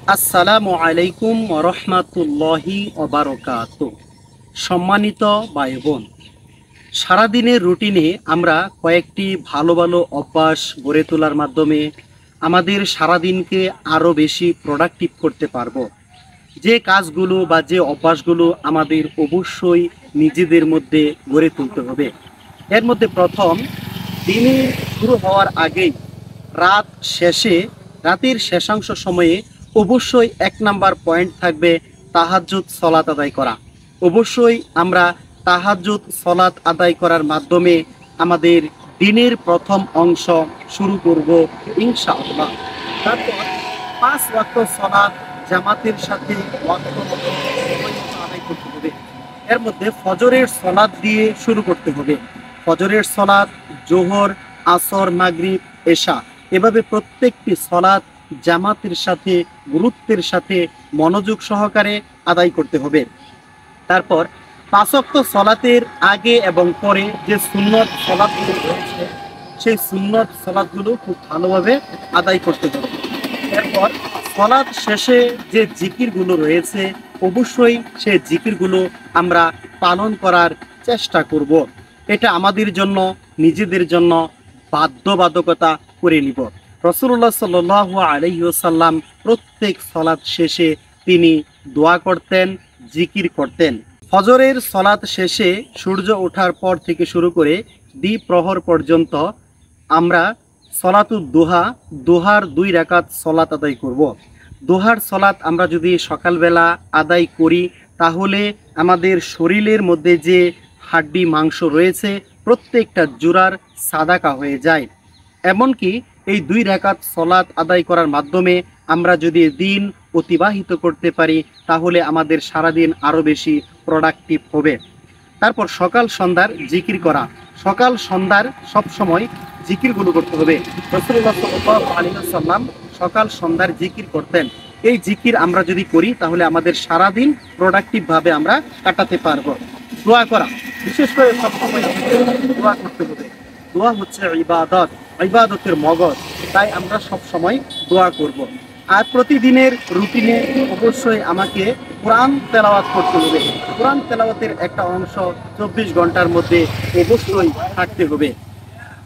আসসালামু আলাইকুম ওয়া রাহমাতুল্লাহি ওয়া বারাকাতুহু। সম্মানিত ভাই বোন, সারাদিনের রুটিনে আমরা কয়েকটি ভালো ভালো অভ্যাস গড়ে তোলার মাধ্যমে আমাদের সারাদিনকে আরও বেশি প্রোডাক্টিভ করতে পারবো। যে কাজগুলো বা যে অভ্যাসগুলো আমাদের অবশ্যই নিজেদের মধ্যে গড়ে তুলতে হবে। এর মধ্যে প্রথম, দিনের শুরু হওয়ার আগেই রাতের শেষাংশ সময়ে অবশ্যই 1 নাম্বার পয়েন্ট থাকবে তাহাজ্জুদ সলাত আদায় করা। অবশ্যই আমরা তাহাজ্জুদ সলাত আদায় করার মাধ্যমে আমাদের দিনের প্রথম অংশ শুরু করব ইনশাআল্লাহ। তারপর 5 ওয়াক্ত সলাত জামাতের সাথে ওয়াক্ত মতো আদায় করতে হবে। এর মধ্যে ফজরের সলাত দিয়ে শুরু করতে হবে। ফজরের সলাত, জোহর, আসর, মাগরিব, এশা, এভাবে প্রত্যেকটি সলাত জামাতের সাথে গুরুত্বের সাথে মনোযোগ সহকারে আদায় করতে হবে। তারপর 5 ওয়াক্ত সলাতের আগে এবং পরে যে সুন্নত সলাতগুলো রয়েছে সেই সুন্নত সলাতগুলো খুব ভালোভাবে আদায় করতে হবে। এরপর সলাত শেষে যে জিকিরগুলো রয়েছে অবশ্যই সেই জিকিরগুলো আমরা পালন করার চেষ্টা করব। এটা আমাদের জন্য, নিজেদের জন্য বাধ্যবাধকতা করে নিব। রাসূলুল্লাহ সাল্লাল্লাহু আলাইহি ওয়াসাল্লাম প্রত্যেক সলাত শেষে তিনি দোয়া করতেন, জিকির করতেন। ফজরের সলাত শেষে সূর্য ওঠার পর থেকে শুরু করে দ্বিপ্রহর পর্যন্ত আমরা সলাতুদ দুহা, দুহার 2 রাকাত সলাত আদায় করব। দুহার সলাত আমরা যদি সকালবেলা আদায় করি তাহলে আমাদের শরীরের মধ্যে যে হাড্ডি মাংস রয়েছে প্রত্যেকটা জোড়ার সাদাকা হয়ে যায়। এমনকি এই 2 রাকাত সলাত আদায় করার মাধ্যমে আমরা যদি দিন অতিবাহিত করতে পারি তাহলে আমাদের সারাদিন আরও বেশি প্রোডাক্টিভ হবে। তারপর সকাল সন্ধ্যার জিকির করা। সকাল সন্ধ্যার সবসময় জিকিরগুলো করতে হবে। রাসূলুল্লাহ সাল্লাল্লাহু আলাইহি ওয়াসাল্লাম সকাল সন্ধ্যার জিকির করতেন। এই জিকির আমরা যদি করি তাহলে আমাদের সারাদিন প্রোডাক্টিভভাবে আমরা কাটাতে পারবো। দোয়া করা, বিশেষ করে সবসময় দোয়া করতে হবে। দোয়া হচ্ছে ইবাদত, ইবাদতের মগজ, তাই আমরা সবসময় দোয়া করব। আর প্রতিদিনের রুটিনে অবশ্যই আমাকে কোরআন তেলাওয়াত করতে হবে। কোরআন তেলাওয়াতের একটা অংশ 24 ঘন্টার মধ্যে অবশ্যই থাকতে হবে।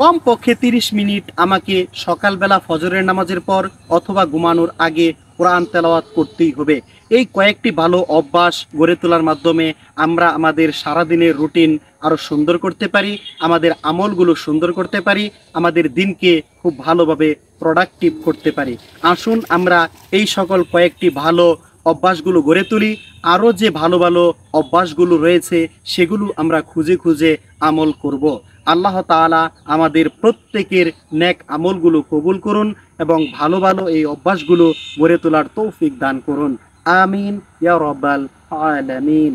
কমপক্ষে 30 মিনিট আমাকে সকালবেলা ফজরের নামাজের পর অথবা ঘুমানোর আগে কোরআন তেলাওয়াত করতেই হবে। এই কয়েকটি ভালো অভ্যাস গড়ে তোলার মাধ্যমে আমরা আমাদের সারাদিনের রুটিন আরও সুন্দর করতে পারি, আমাদের আমলগুলো সুন্দর করতে পারি, আমাদের দিনকে খুব ভালোভাবে প্রোডাক্টিভ করতে পারি। আসুন আমরা এই সকল কয়েকটি ভালো অভ্যাসগুলো গড়ে তুলি। আরও যে ভালো ভালো অভ্যাসগুলো রয়েছে সেগুলো আমরা খুঁজে খুঁজে আমল করব। আল্লাহ তাআলা আমাদের প্রত্যেকের নেক আমলগুলো কবুল করুন এবং ভালো ভালো এই অভ্যাসগুলো গড়ে তোলার তৌফিক দান করুন। আমিন ইয়া রাব্বাল আলামিন।